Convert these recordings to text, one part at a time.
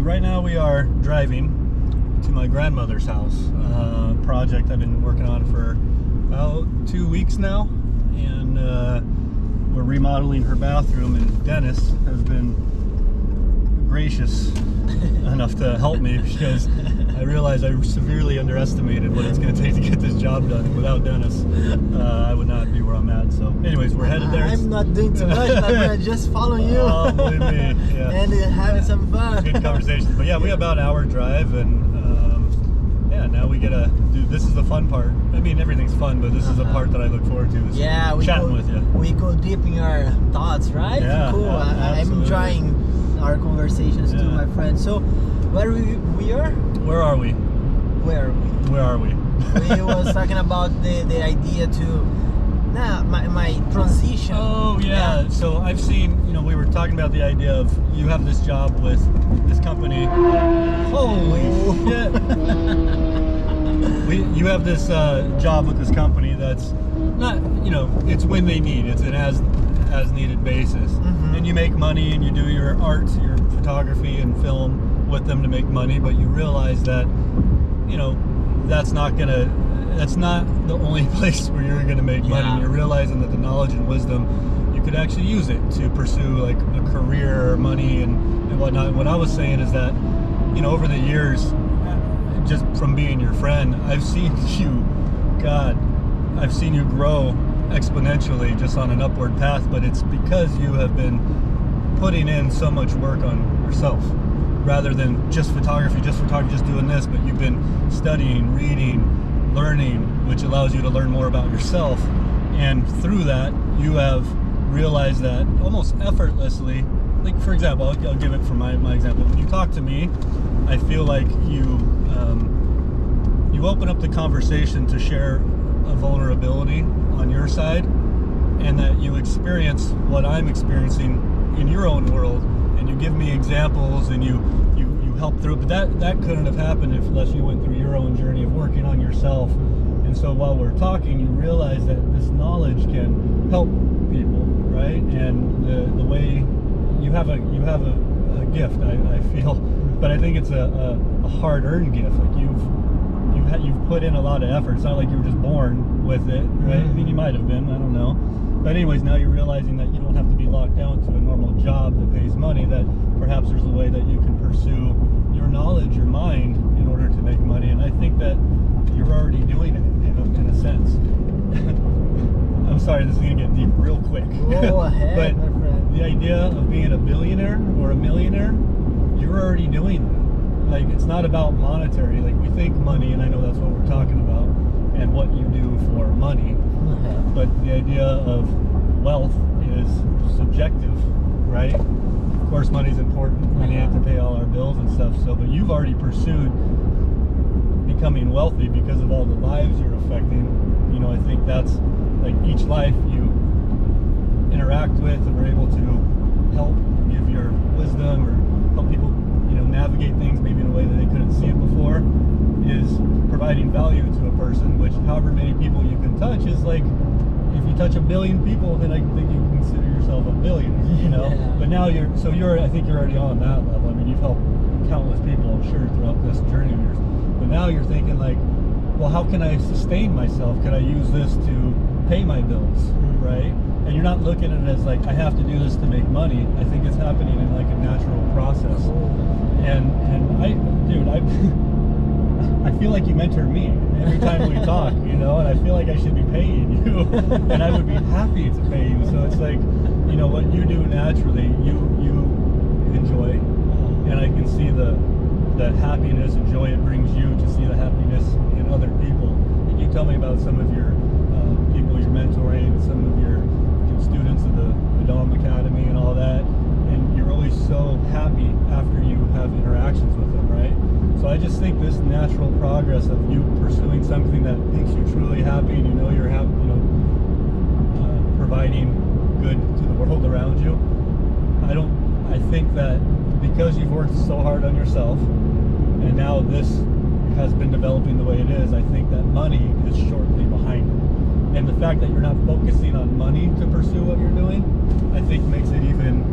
right now we are driving to my grandmother's house. Project I've been working on for about 2 weeks now, and we're remodeling her bathroom, and Dennis has been gracious enough to help me because I realized I severely underestimated what it's going to take to get this job done. Without Dennis, I would not be where I'm at. So anyways, we're headed there. I'm not doing too much, my friend, just following you. Oh, believe me. Yeah. And having some fun. Good conversations. But yeah, we have about an hour drive, and yeah, now we get to do, this is the fun part. I mean, everything's fun, but this is the part that I look forward to, is chatting with you. We go deep in our thoughts, right? Yeah, cool. I'm enjoying our conversations too, my friend. So, where we are? Where are we? Where are we? Where are we? We was talking about the idea to my transition. Oh yeah. So I've seen, we were talking about the idea of you have this job with this company. Holy shit. You have this job with this company that's not, it's when they need. It's an as needed basis. And you make money and you do your art, your photography and film with them to make money, but you realize that, that's not the only place where you're going to make money. And you're realizing that the knowledge and wisdom, you could actually use it to pursue like a career or money and whatnot. What I was saying is that, over the years, just from being your friend, I've seen you grow exponentially just on an upward path, but it's because you have been putting in so much work on yourself rather than just photography, just doing this, but you've been studying, reading, learning, which allows you to learn more about yourself. And through that, you have realized that almost effortlessly, like for example, I'll give it from my example. When you talk to me, I feel like you open up the conversation to share a vulnerability on your side, and that you experience what I'm experiencing in your own world, and you give me examples and you help through it. But that couldn't have happened unless you went through your own journey of working on yourself. And so while we're talking, you realize that this knowledge can help people, right? And the way you have a gift, I feel, but I think it's a hard-earned gift. Like you've put in a lot of effort. It's not like you were just born with it, right? I mean, you might have been, I don't know. But anyways, now you're realizing that you don't have to be locked down to a normal job that pays money, that perhaps there's a way that you can pursue your knowledge, your mind, in order to make money. And I think that you're already doing it in a sense. I'm sorry, this is going to get deep real quick. Go ahead, but my friend. The idea of being a billionaire or a millionaire, you're already doing that. Like, it's not about monetary. Like, we think money, and I know that's what we're talking about, and what you do for money. But the idea of wealth is subjective, right? Of course, money's important. We need it to pay all our bills and stuff. So, but you've already pursued becoming wealthy because of all the lives you're affecting. I think that's like each life you interact with and are able to help give your wisdom or help people, navigate things maybe in a way that they couldn't see it before, is providing value to a person, which however many people you can touch is like, if you touch 1 billion people, then I think you consider yourself a billionaire, But now I think you're already on that level. I mean, you've helped countless people, I'm sure, throughout this journey of yours. But now you're thinking like, well, how can I sustain myself? Can I use this to pay my bills, right? And you're not looking at it as like, I have to do this to make money. I think it's happening in like a natural process. And I feel like you mentor me every time we talk, and I feel like I should be paying you, and I would be happy to pay you. So it's like, what you do naturally, you enjoy, and I can see the happiness and joy it brings you to see the happiness in other people. And you tell me about some of your people you're mentoring, some of your students of the Dom Academy and all that, and you're always so happy after you have interactions with them, right? So I just think this natural progress of you pursuing something that makes you truly happy, and you're happy, providing good to the world around you. I think that because you've worked so hard on yourself, and now this has been developing the way it is, I think that money is shortly behind it. And the fact that you're not focusing on money to pursue what you're doing, I think makes it even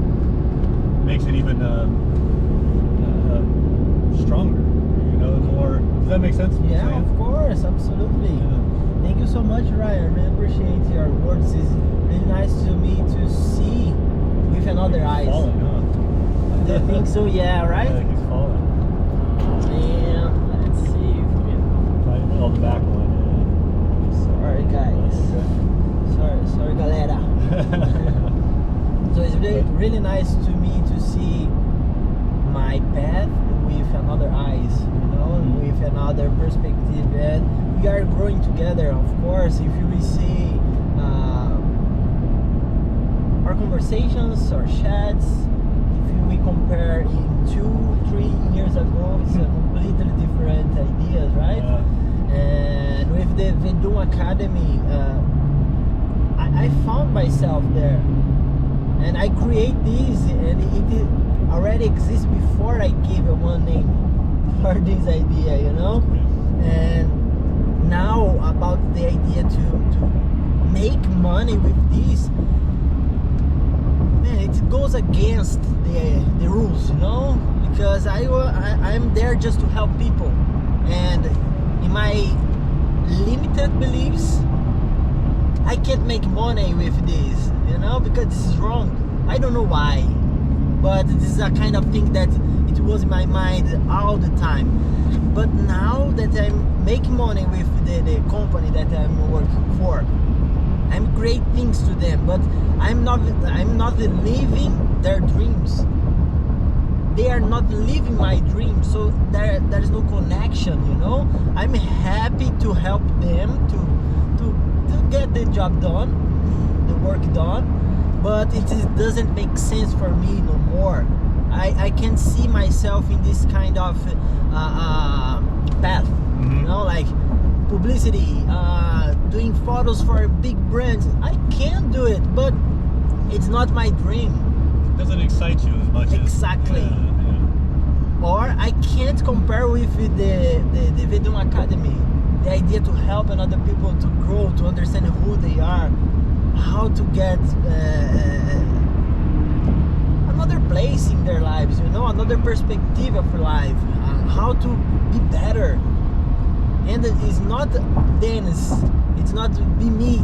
stronger. You know, the more. Does that make sense? Yeah, of course, absolutely. Yeah. Thank you so much, Ryan. I really appreciate your words. It's really nice to me to see with another eyes. Falling, huh? Do you think so? Yeah, right? I think he's falling. Yeah, let's see if we can. Try to build the back one. Sorry, guys. Sorry, galera. So it's really nice to me to see my path with another eyes, you know, with another perspective, and we are growing together. Of course, if you will see our conversations, our chats, if we compare in 2-3 years ago, it's a completely different ideas, right? And with the Vedum Academy, I found myself there, and I create this, and it already exists before I gave it one name for this idea, you know. And now about the idea to make money with this, man, it goes against the rules, you know, because I'm there just to help people, and in my limited beliefs, I can't make money with this, you know, because this is wrong. I don't know why, but this is a kind of thing that it was in my mind all the time. But now that I'm making money with the company that I'm working for, I'm creating things to them, but I'm not living their dreams. They are not living my dreams, so there is no connection, you know. I'm happy to help them to get the job done, the work done, but it doesn't make sense for me no more. I can see myself in this kind of path, you know, like publicity, doing photos for big brands. I can do it, but it's not my dream. It doesn't excite you as much. Exactly. Or I can't compare with the Vedum Academy. The idea to help other people to grow, to understand who they are, how to get another place in their lives, you know, another perspective of life, how to be better. And it's not Dennis, it's not be me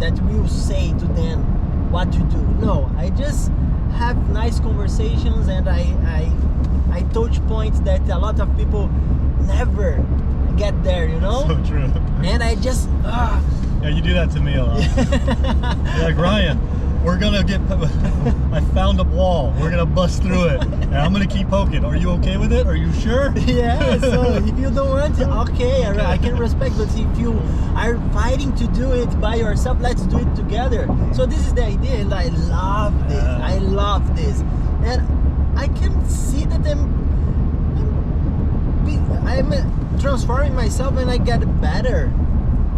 that will say to them what to do. No, I just have nice conversations, and I touch points that a lot of people never get there, you know. So true. And I just yeah, you do that to me a lot. You're like, Ryan, we're gonna get I found a wall, we're gonna bust through it, and I'm gonna keep poking. Are you okay with it? Are you sure? Yeah, so if you don't want it, okay, I can respect, but if you are fighting to do it by yourself, let's do it together. So this is the idea, and I love this. I love this, and I can see that I'm transforming myself, and I get better.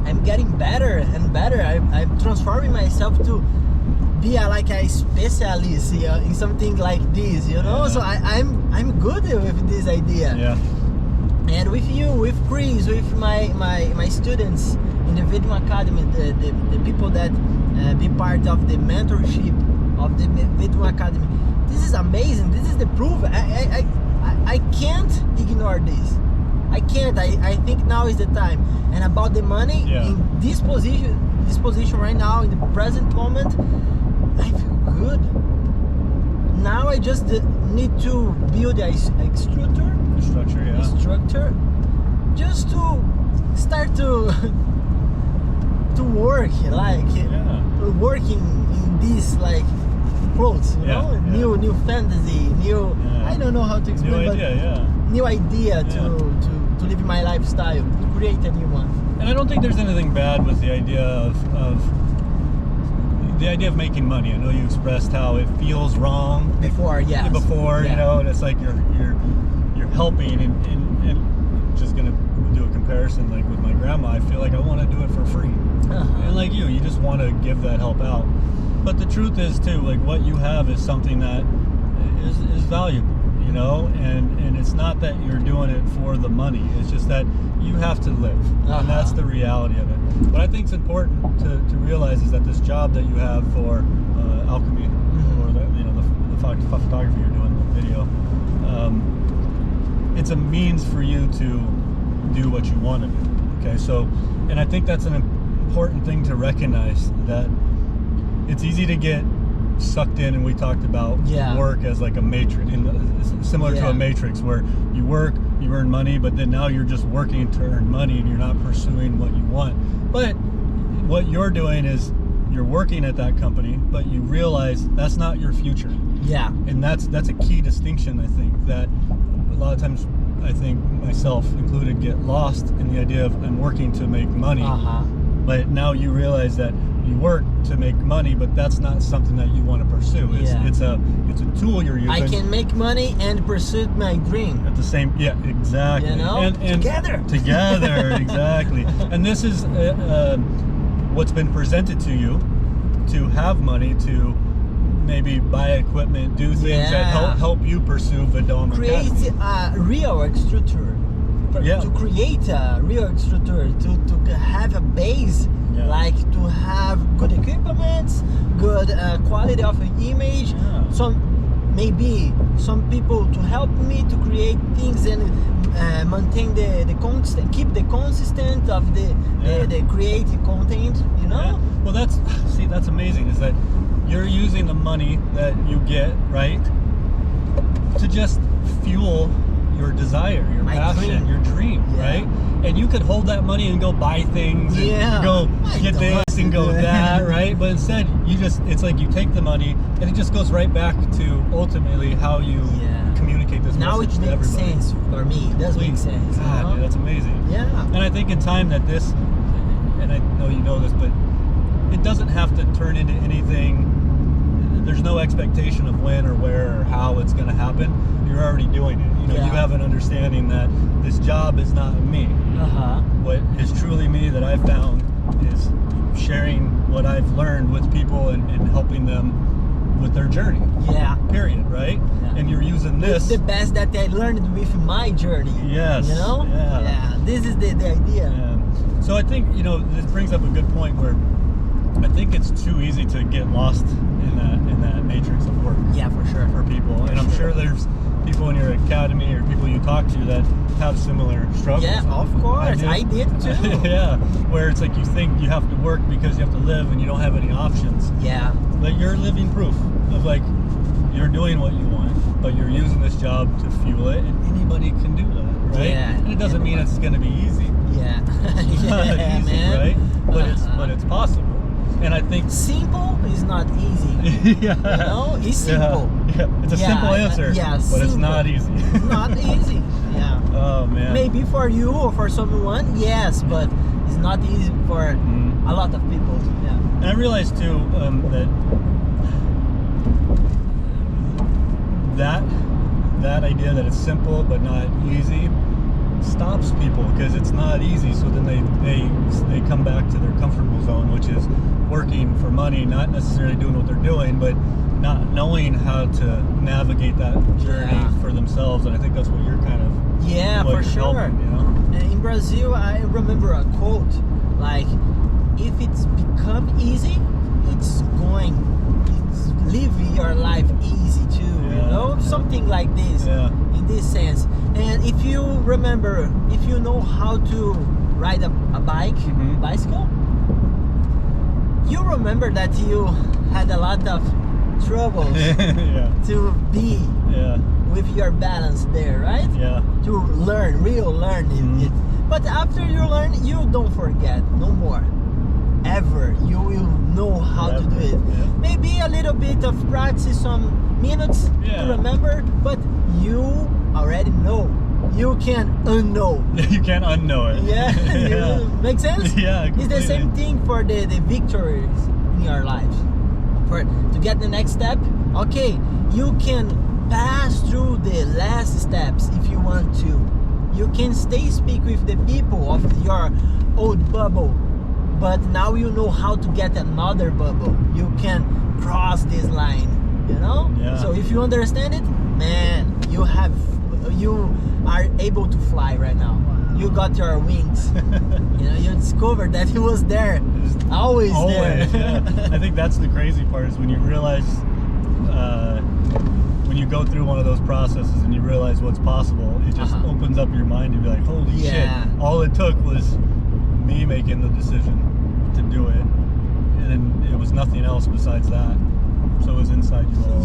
I'm getting better and better. I'm transforming myself to be like a specialist in something like this, you know. So I'm good with this idea. Yeah. And with you, with Chris, with my students in the Vedum Academy, the people that be part of the mentorship of the Vedum Academy, this is amazing. This is the proof. I can't ignore this. I can't. I think now is the time. And about the money, in this position right now, in the present moment, I feel good. Now I just need to build a structure, just to start to work, like working in this like clothes, you know, new fantasy, new. I don't know how to explain, new idea to live my lifestyle, to create a new one. And I don't think there's anything bad with the idea of making money. I know you expressed how it feels wrong before, you know, and it's like you're helping, and just gonna do a comparison like with my grandma. I feel like I want to do it for free, and like you just want to give that help out. But the truth is too, like what you have is something that is valuable, you know, and it's not that you're doing it for the money. It's just that you have to live, and that's the reality of it. What I think is important to realize is that this job that you have for alchemy, or the photography you're doing, the video, it's a means for you to do what you want to do. Okay, so, and I think that's an important thing to recognize, that it's easy to get sucked in, and we talked about work as like a matrix, similar to a matrix, where you work, you earn money, but then now you're just working to earn money and you're not pursuing what you want. But what you're doing is you're working at that company, but you realize that's not your future. Yeah. And that's a key distinction, I think, that a lot of times, I think myself included, get lost in the idea of I'm working to make money. But now you realize that you work to make money, but that's not something that you want to pursue. It's a tool you're using. I can make money and pursue my dream at the same. Yeah, exactly. You know, and together. Exactly. And this is what's been presented to you, to have money to maybe buy equipment, do things that help you pursue Vidal. Create a real structure. To create a real structure, to have a base, like to have good equipment, good quality of an image, maybe some people to help me to create things and maintain the constant, keep the consistent of the creative content, you know? Well, that's amazing, is that you're using the money that you get, right, to just fuel your desire, your passion, your dream, right? And you could hold that money and go buy things and go get this and go that, right? But instead, it's like you take the money and it just goes right back to ultimately how you communicate this message to everybody. Now it makes sense for me. It does make sense. God, dude, that's amazing. Yeah. And I think in time that this, and I know you know this, but it doesn't have to turn into anything. There's no expectation of when or where or how it's going to happen. You're already doing it. You have an understanding that this job is not me. What is truly me that I've found is sharing what I've learned with people and helping them with their journey. Period, right? And you're using this. It's the best that I learned with my journey. Yes. You know? This is the idea. So I think, this brings up a good point where I think it's too easy to get lost in that matrix of work. Yeah, for sure. For people. And I'm sure there's people in your academy or people you talk to that have similar struggles. Yeah, of course. I did too. Where it's like you think you have to work because you have to live and you don't have any options. Yeah. But you're living proof of like you're doing what you want, but you're using this job to fuel it, and anybody can do that, right? Yeah. And it doesn't mean it's going to be easy. Yeah. It's not easy, man. Right? But it's possible. And I think simple is not easy. You know, it's simple. It's a simple answer. But it's not easy. Not easy. Yeah. Oh man. Maybe for you or for someone, yes, but it's not easy for a lot of people. Yeah. And I realized too that idea that it's simple but not easy stops people, because it's not easy. So then they come back to their comfortable zone, which is working for money, not necessarily doing what they're doing, but not knowing how to navigate that journey for themselves. And I think that's what you're kind of for sure helping, you know? In Brazil, I remember a quote like, if it's become easy, it's live your life easy too, you know, something like this, in this sense. And if you remember, if you know how to ride a bicycle, you remember that you had a lot of troubles to be with your balance there, right? To learn it. But after you learn, you don't forget no more. Ever. You will know how to do it. Maybe a little bit of practice, some minutes to remember, but you already know. You can unknow. You can't unknow it. Make sense? Completely. It's the same thing for the victories in your life. To get the next step, okay, you can pass through the last steps if you want to. You can speak with the people of your old bubble, but now you know how to get another bubble. You can cross this line, you know? So if you understand it, man, you are able to fly right now. You got your wings. You discovered that he was there, always there. I think that's the crazy part, is when you realize when you go through one of those processes and you realize what's possible, it just opens up your mind to be like, holy shit, all it took was me making the decision to do it, and it was nothing else besides that. So it was inside you all.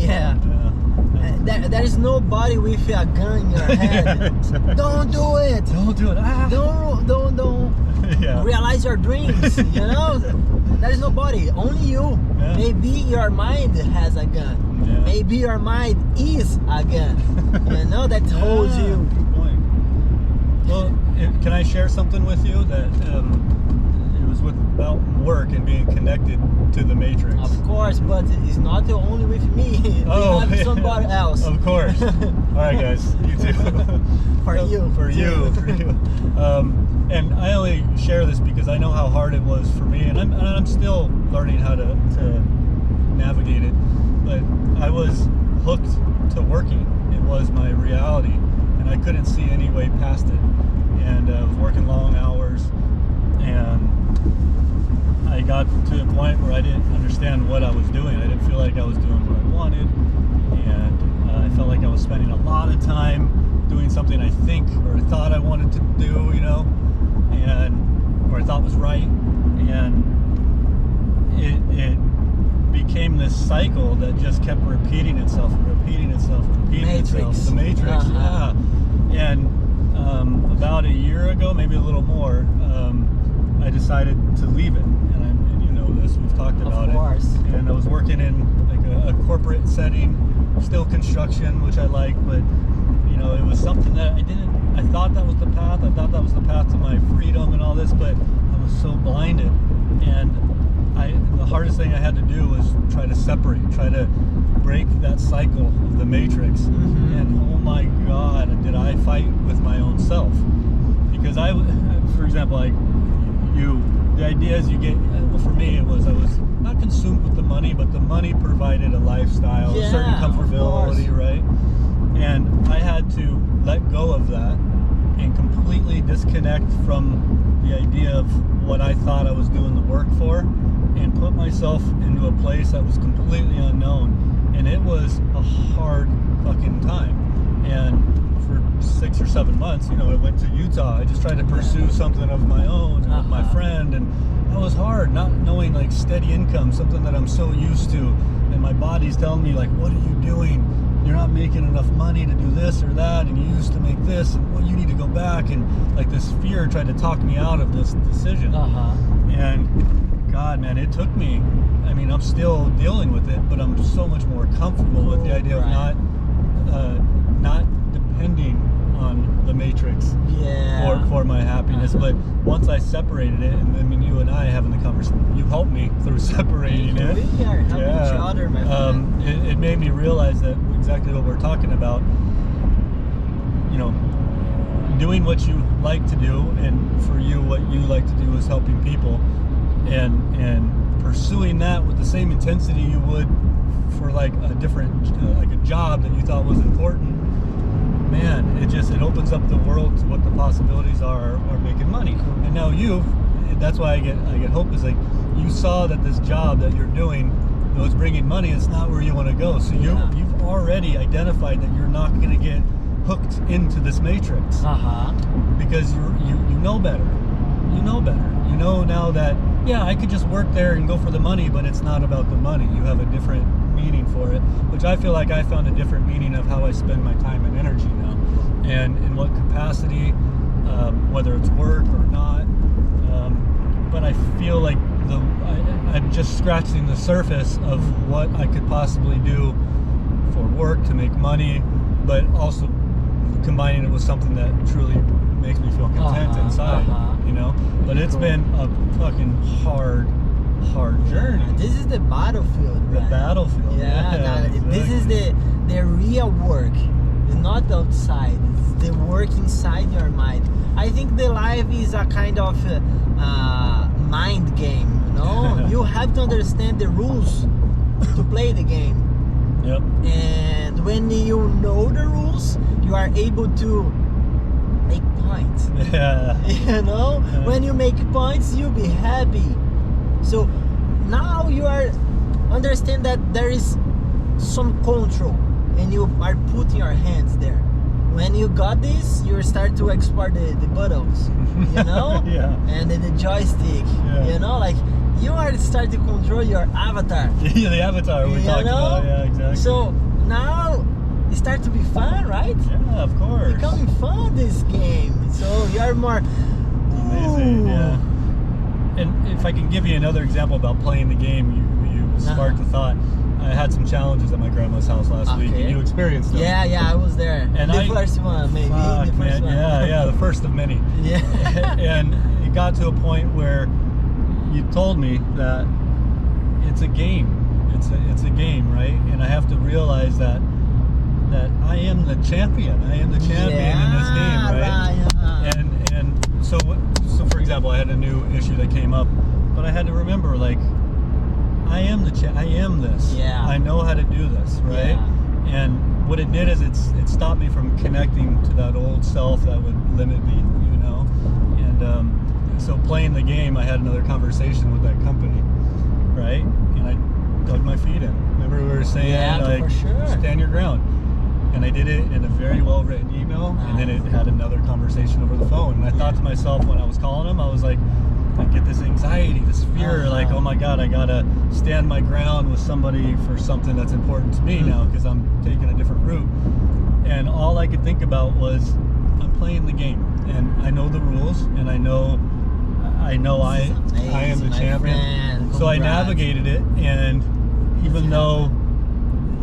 There is nobody with a gun in your head. Exactly. Don't do it. Don't do it. Don't realize your dreams. You know, there is nobody. Only you. Yeah. Maybe your mind has a gun. Yeah. Maybe your mind is a gun. You know, that holds you. Good point. Well, can I share something with you that it was about work and being connected to the Matrix? Of course, but it's not only with me. We have somebody else. Of course. All right, guys, you too. For you. And I only share this because I know how hard it was for me, and I'm still learning how to navigate it. But I was hooked to working. It was my reality, and I couldn't see any way past it. And I was working long hours, and I got to a point where I didn't understand what I was doing. I didn't feel like I was doing what I wanted, and I felt like I was spending a lot of time doing something I think or I thought I wanted to do, you know, or I thought was right, and it became this cycle that just kept repeating itself. The Matrix, And about a year ago, maybe a little more, I decided to leave it, and you know this, we've talked about it. Of course. And I was working in like a corporate setting, still construction, which I like, but you know, it was something that I thought that was the path. I thought that was the path to my freedom and all this, but I was so blinded. And the hardest thing I had to do was try to break that cycle of the Matrix. And oh my God, did I fight with my own self? Because for example, the idea is you get, well, for me it was, I was not consumed with the money, but the money provided a lifestyle, a certain comfortability, right? And I had to let go of that and completely disconnect from the idea of what I thought I was doing the work for, and put myself into a place that was completely unknown. And it was a hard fucking time. And for 6 or 7 months, you know, I went to Utah. I just tried to pursue something of my own and with my friend, and that was hard, not knowing like steady income, something that I'm so used to, and my body's telling me like, what are you doing? You're not making enough money to do this or that, and you used to make this, and well, you need to go back. And like this fear tried to talk me out of this decision. And God, man, it took me, I mean, I'm still dealing with it, but I'm so much more comfortable with the idea of not depending on the Matrix for my happiness. But once I separated it, and I mean, you and I having the conversation, you helped me through separating it. We are helping each other, my friend. It made me realize that exactly what we're talking about, you know, doing what you like to do, and for you, what you like to do is helping people, and pursuing that with the same intensity you would for like a different, like a job that you thought was important. Man, it opens up the world to what the possibilities are making money. And now that's why I get hope, is like, you saw that this job that you're doing was bringing money. It's not where you want to go. So you've already identified that you're not going to get hooked into this Matrix, because you know better. You know better. You know now that, yeah, I could just work there and go for the money, but it's not about the money. You have a different meaning for it, which I feel like I found a different meaning of how I spend my time and energy now, and in what capacity, whether it's work or not. But I feel like I'm just scratching the surface of what I could possibly do for work to make money, but also combining it with something that truly makes me feel content inside, you know. But it's been a fucking hard journey. This is the battlefield, the battlefield. Exactly. This is the real work. It's not outside, it's the work inside your mind. I think the life is a kind of mind game, you know. You have to understand the rules to play the game. And when you know the rules, you are able to make points. You know, when you make points, you'll be happy. So now you are understand that there is some control. and you are putting your hands there. When you got this, you start to explore the buttons, you know? Yeah. And the joystick, Yeah. you know? Like, you are starting to control your avatar. Yeah, the avatar we You talked know? about. Yeah, exactly. So now it starts to be fun, right? yeah, of course. Becoming fun, this game. So you are more Amazing. Ooh. Yeah. And if I can give you another example about playing the game, you sparked the thought. I had some challenges at my grandma's house last week, and you experienced them. Yeah, I was there. And the first one, maybe. Fuck, The first man. one. Yeah, the first of many. Yeah. And it got to a point where you told me that it's a game. It's a game, right? And I have to realize that I am the champion. I am the champion in this game, right? And so for example, I had a new issue that came up, but I had to remember, like, I am I am this. Yeah. I know how to do this, right? Yeah. And what it did is it stopped me from connecting to that old self that would limit me, you know? And so playing the game, I had another conversation with that company, right? And I dug my feet in. Remember we were saying, like, for sure. stand your ground. And I did it in a very well-written email, and then it had another conversation over the phone. And I thought to myself when I was calling him, I was like, I get this anxiety, this fear, like, oh my God, I gotta stand my ground with somebody for something that's important to me now because I'm taking a different route. And all I could think about was, I'm playing the game, and I know the rules, and I know I am the champion. So I navigated it, and even though,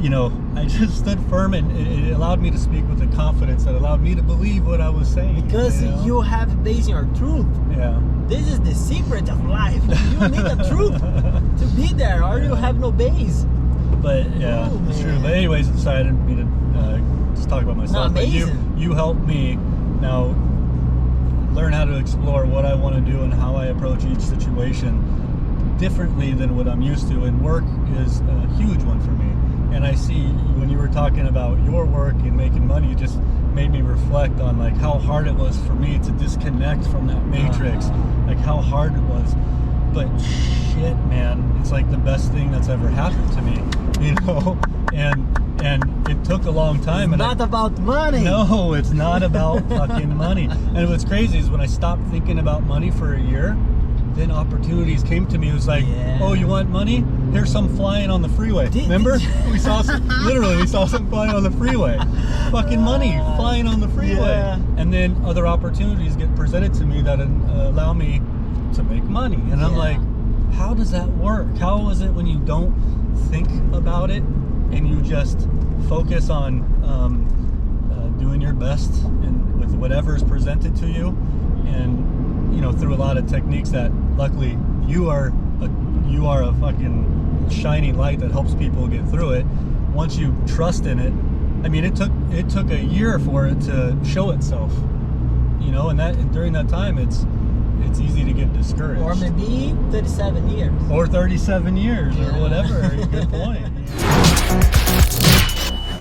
you know, I just stood firm, and it allowed me to speak with the confidence that allowed me to believe what I was saying. Because you have base in your truth. Yeah. This is the secret of life. You need the truth to be there, or you have no base. But yeah, it's true. But anyways, sorry, I didn't mean to just talk about myself. No, amazing. But you helped me now learn how to explore what I want to do and how I approach each situation differently than what I'm used to. And work is a huge one for me. And I see when you were talking about your work and making money, it just made me reflect on, like, how hard it was for me to disconnect from that matrix, like how hard it was. But shit, man, it's like the best thing that's ever happened to me, you know? And it took a long time. It's not about money. No, it's not about fucking money. And what's crazy is when I stopped thinking about money for a year, then opportunities came to me. It was like, oh, you want money? Here's some flying on the freeway. Remember? We saw some flying on the freeway. Fucking money flying on the freeway. Yeah. And then other opportunities get presented to me that allow me to make money. And I'm like, how does that work? How is it when you don't think about it and you just focus on doing your best and with whatever is presented to you, and you know, through a lot of techniques that luckily you are a fucking shining light that helps people get through it. Once you trust in it, I mean, it took a year for it to show itself, you know, and during that time it's easy to get discouraged. Or maybe 37 years. Or 37 years or whatever. Good point.